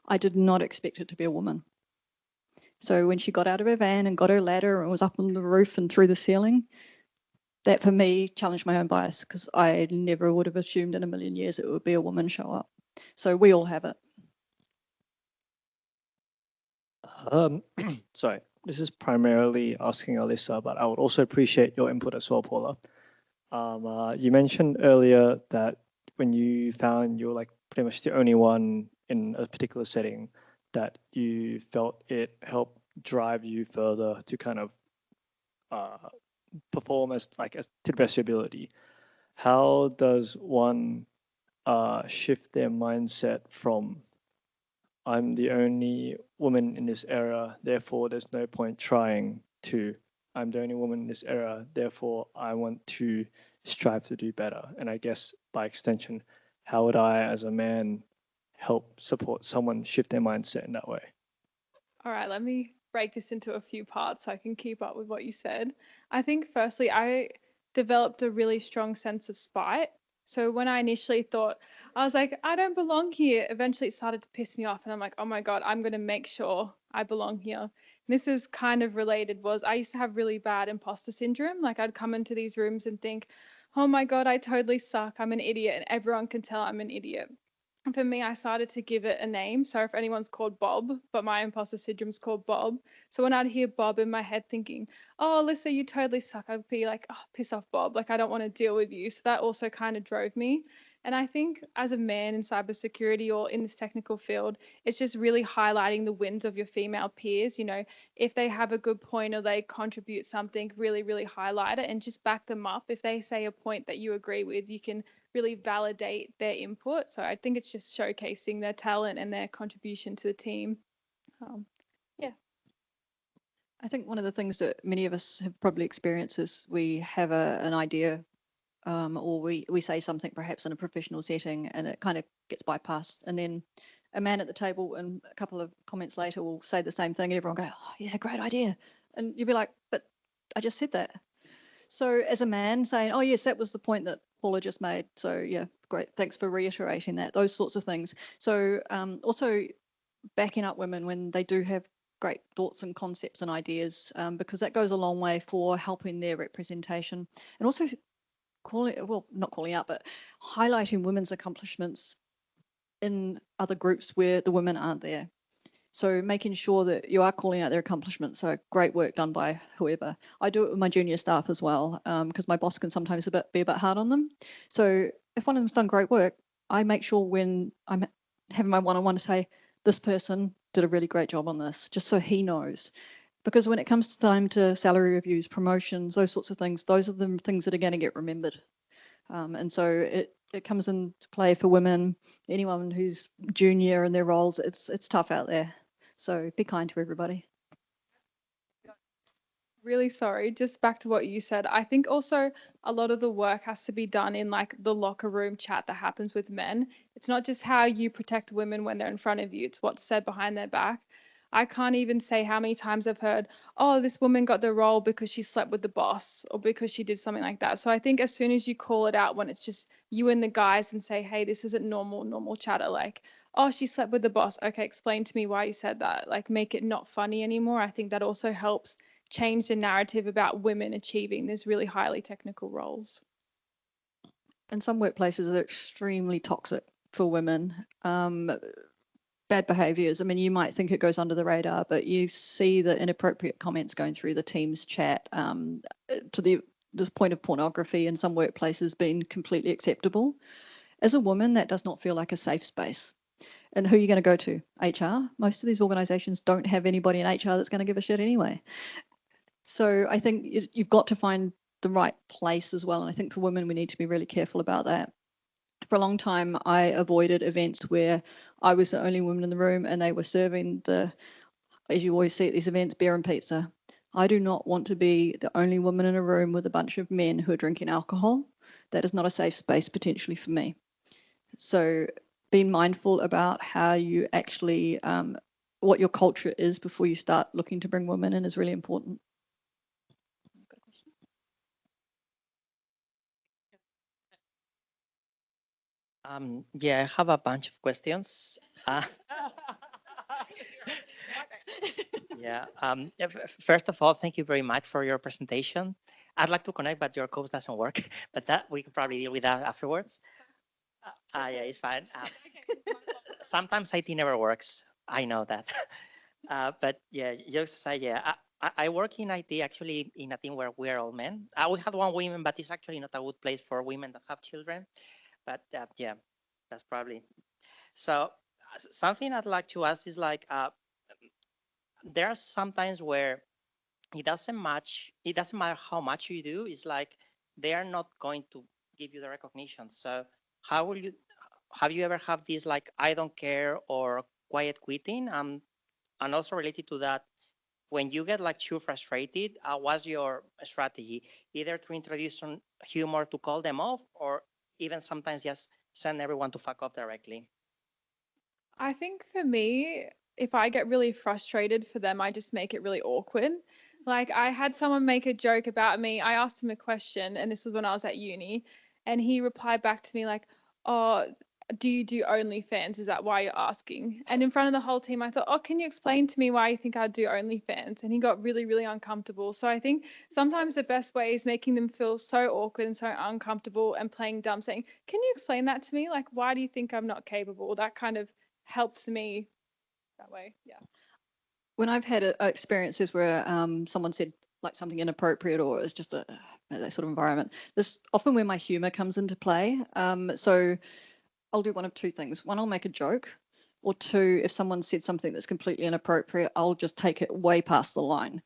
I did not expect it to be a woman. So when she got out of her van and got her ladder and was up on the roof and through the ceiling, that for me challenged my own bias because I never would have assumed in a million years it would be a woman show up. So we all have it. Sorry, this is primarily asking Alissa, but I would also appreciate your input as well, Paula. You mentioned earlier that when you found you're like pretty much the only one in a particular setting, that you felt it helped drive you further to kind of perform as to the best of your ability. How does one shift their mindset from I'm the only woman in this era, therefore there's no point trying, to I'm the only woman in this era, therefore I want to strive to do better? And I guess by extension, how would I as a man help support someone shift their mindset in that way? All right, let me break this into a few parts so I can keep up with what you said. I think firstly, I developed a really strong sense of spite. So when I initially thought, I was like, I don't belong here. Eventually it started to piss me off and I'm like, oh my God, I'm going to make sure I belong here. And this is kind of related, was I used to have really bad imposter syndrome. Like I'd come into these rooms and think, oh my God, I totally suck. I'm an idiot and everyone can tell I'm an idiot. And for me, I started to give it a name. So if anyone's called Bob, but my imposter syndrome's called Bob. So when I'd hear Bob in my head thinking, oh, Alissa, you totally suck, I'd be like, oh, piss off, Bob. Like, I don't want to deal with you. So that also kind of drove me. And I think as a man in cybersecurity or in this technical field, it's just really highlighting the wins of your female peers. You know, if they have a good point or they contribute something, really, really highlight it and just back them up. If they say a point that you agree with, you can really validate their input. So I think it's just showcasing their talent and their contribution to the team. Yeah. I think one of the things that many of us have probably experienced is we have an idea or we say something perhaps in a professional setting and it kind of gets bypassed. And then a man at the table and a couple of comments later will say the same thing and everyone go, oh, yeah, great idea. And you'll be like, but I just said that. So as a man saying, oh, yes, that was the point that Paula just made. So, yeah, great. Thanks for reiterating that, those sorts of things. So also backing up women when they do have great thoughts and concepts and ideas, because that goes a long way for helping their representation and also not calling out, but highlighting women's accomplishments in other groups where the women aren't there. So making sure that you are calling out their accomplishments. So great work done by whoever. I do it with my junior staff as well, because my boss can sometimes be a bit hard on them. So if one of them's done great work, I make sure when I'm having my one-on-one to say, this person did a really great job on this, just so he knows. Because when it comes to time to salary reviews, promotions, those sorts of things, those are the things that are going to get remembered. And so it comes into play for women, anyone who's junior in their roles. It's tough out there. So be kind to everybody. Really sorry, just back to what you said. I think also a lot of the work has to be done in like the locker room chat that happens with men. It's not just how you protect women when they're in front of you, it's what's said behind their back. I can't even say how many times I've heard, oh, this woman got the role because she slept with the boss or because she did something like that. So I think as soon as you call it out when it's just you and the guys and say, hey, this isn't normal chatter, like, oh, she slept with the boss. Okay, explain to me why you said that. Like, make it not funny anymore. I think that also helps changed the narrative about women achieving these really highly technical roles. And some workplaces are extremely toxic for women. Bad behaviors. I mean, you might think it goes under the radar, but you see the inappropriate comments going through the Teams chat to this point of pornography in some workplaces being completely acceptable. As a woman, that does not feel like a safe space. And who are you going to go to? HR? Most of these organizations don't have anybody in HR that's going to give a shit anyway. So I think you've got to find the right place as well. And I think for women, we need to be really careful about that. For a long time, I avoided events where I was the only woman in the room and they were serving as you always see at these events, beer and pizza. I do not want to be the only woman in a room with a bunch of men who are drinking alcohol. That is not a safe space potentially for me. So being mindful about how you actually, what your culture is before you start looking to bring women in is really important. Yeah, I have a bunch of questions. Yeah. First of all, thank you very much for your presentation. I'd like to connect, but your code doesn't work. But that we can probably deal with that afterwards. Yeah, it's fine. Sometimes IT never works. I know that. But yeah, jokes aside, yeah, I work in IT actually in a team where we're all men. We had one woman, but it's actually not a good place for women that have children. But yeah, that's probably. So something I'd like to ask is like, there are some times where it doesn't matter how much you do. It's like they are not going to give you the recognition. So have you ever have this like I don't care or quiet quitting? And also related to that, when you get like too frustrated, what's your strategy? Either to introduce some humor to call them off, or even sometimes just send everyone to fuck off directly? I think for me, if I get really frustrated for them, I just make it really awkward. Like I had someone make a joke about me. I asked him a question, and this was when I was at uni, and he replied back to me like, "Oh, do you do OnlyFans? Is that why you're asking?" And in front of the whole team, I thought, "Oh, can you explain to me why you think I do OnlyFans?" And he got really, really uncomfortable. So I think sometimes the best way is making them feel so awkward and so uncomfortable and playing dumb, saying, "Can you explain that to me? Like, why do you think I'm not capable?" That kind of helps me that way. Yeah. When I've had experiences where someone said like something inappropriate or it's just that sort of environment, this often where my humor comes into play. So I'll do one of two things. One, I'll make a joke, or two, if someone said something that's completely inappropriate, I'll just take it way past the line,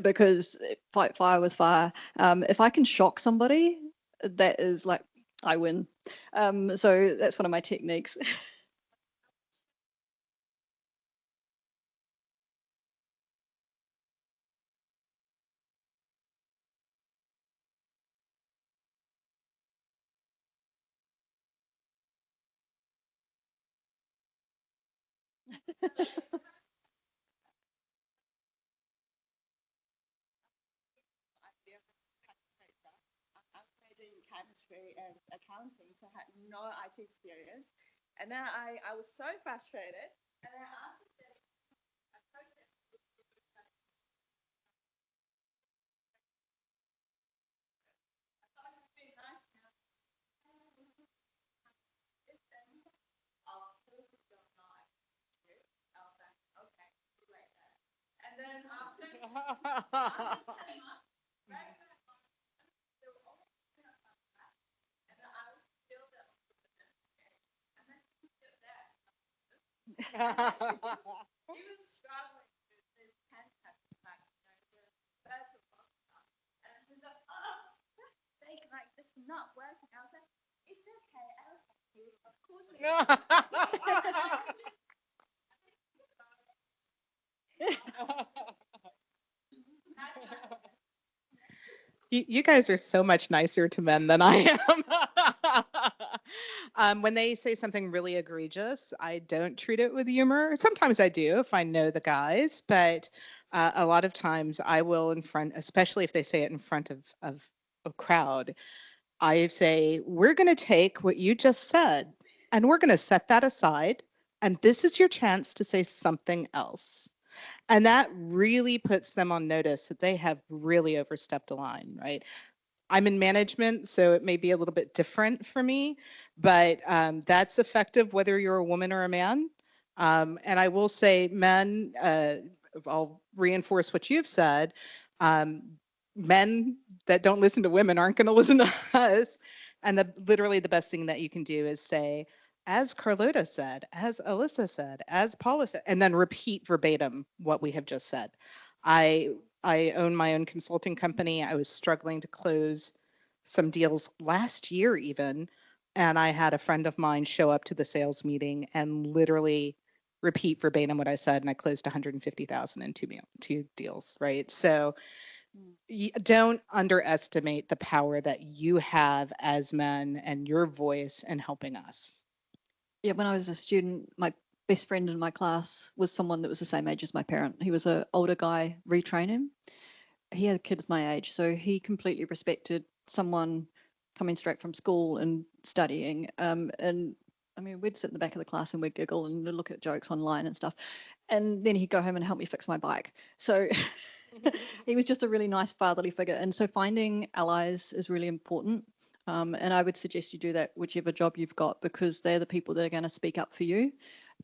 because fight fire with fire. If I can shock somebody, that is like I win. So that's one of my techniques. chemistry and accounting, so I had no IT experience. And then I was so frustrated. And then after that, I approached it. I thought it would be nice now. I'll prove it or not. I was like, okay, like that. And then after 10 months, right? They were always going to come back. And then I would feel that and then he did that. He was struggling with this concept back then. That's a long time. And he's like, oh, fake, like this is not working. I was like, it's okay, I'll help you. Of course it is. You guys are so much nicer to men than I am. When they say something really egregious, I don't treat it with humor. Sometimes I do if I know the guys, but a lot of times I will especially if they say it in front of a crowd, I say, we're going to take what you just said and we're going to set that aside. And this is your chance to say something else. And that really puts them on notice that they have really overstepped a line, right? I'm in management, so it may be a little bit different for me, but that's effective whether you're a woman or a man. And I will say, men, I'll reinforce what you've said. Men that don't listen to women aren't going to listen to us. And literally the best thing that you can do is say, as Carlota said, as Alissa said, as Paula said, and then repeat verbatim what we have just said. I own my own consulting company. I was struggling to close some deals last year even, and I had a friend of mine show up to the sales meeting and literally repeat verbatim what I said, and I closed 150,000 in two deals, right? So don't underestimate the power that you have as men and your voice in helping us. Yeah, when I was a student, my best friend in my class was someone that was the same age as my parent. He was an older guy, retrain him. He had kids my age, so he completely respected someone coming straight from school and studying. And I mean, we'd sit in the back of the class and we'd giggle and look at jokes online and stuff. And then he'd go home and help me fix my bike. So he was just a really nice fatherly figure. And so finding allies is really important. And I would suggest you do that whichever job you've got, because they're the people that are going to speak up for you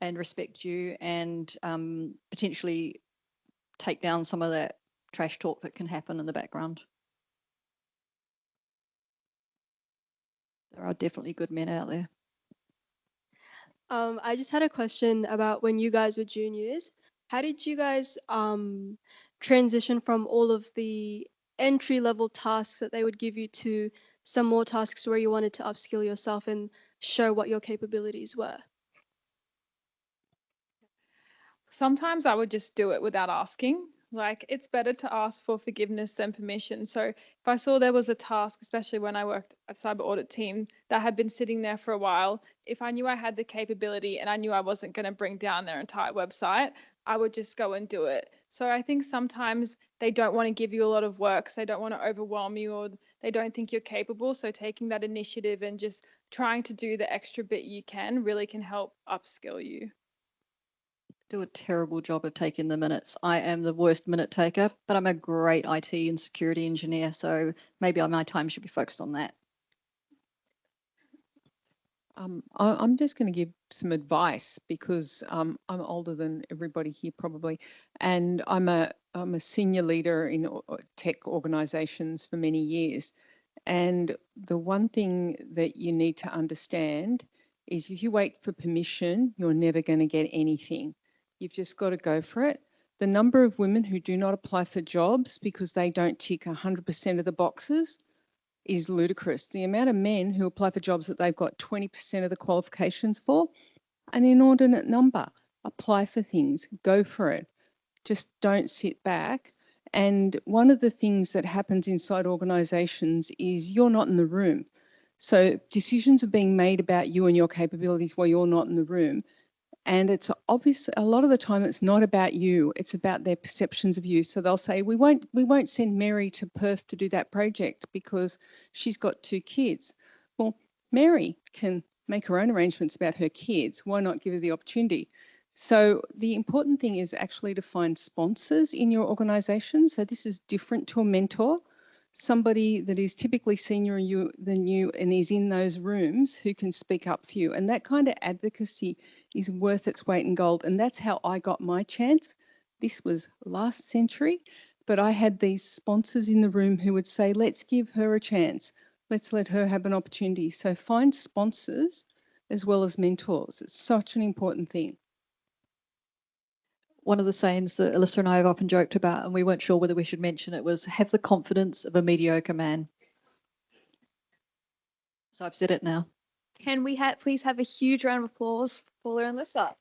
and respect you and potentially take down some of that trash talk that can happen in the background. There are definitely good men out there. I just had a question about when you guys were juniors. How did you guys transition from all of the entry-level tasks that they would give you to some more tasks where you wanted to upskill yourself and show what your capabilities were? Sometimes I would just do it without asking. Like, it's better to ask for forgiveness than permission. So if I saw there was a task, especially when I worked at cyber audit team, that had been sitting there for a while, if I knew I had the capability and I knew I wasn't going to bring down their entire website, I would just go and do it. So I think sometimes they don't want to give you a lot of work, so they don't want to overwhelm you, or they don't think you're capable. So taking that initiative and just trying to do the extra bit you can really can help upskill you. Do a terrible job of taking the minutes. I am the worst minute taker, but I'm a great IT and security engineer, so maybe my time should be focused on that. I'm just going to give some advice because I'm older than everybody here probably, and I'm a senior leader in tech organisations for many years. And the one thing that you need to understand is if you wait for permission, you're never going to get anything. You've just got to go for it. The number of women who do not apply for jobs because they don't tick 100% of the boxes is ludicrous. The amount of men who apply for jobs that they've got 20% of the qualifications for, an inordinate number. Apply for things, go for it. Just don't sit back. And one of the things that happens inside organisations is you're not in the room. So decisions are being made about you and your capabilities while you're not in the room. And it's obvious a lot of the time it's not about you, it's about their perceptions of you. So they'll say, we won't send Mary to Perth to do that project because she's got 2 kids. Well, Mary can make her own arrangements about her kids. Why not give her the opportunity? So the important thing is actually to find sponsors in your organisation. So this is different to a mentor, somebody that is typically senior than you and is in those rooms who can speak up for you. And that kind of advocacy is worth its weight in gold. And that's how I got my chance. This was last century, but I had these sponsors in the room who would say, let's give her a chance. Let's let her have an opportunity. So find sponsors as well as mentors. It's such an important thing. One of the sayings that Alissa and I have often joked about, and we weren't sure whether we should mention it, was have the confidence of a mediocre man. So I've said it now. Can we please have a huge round of applause for Paula and Alissa?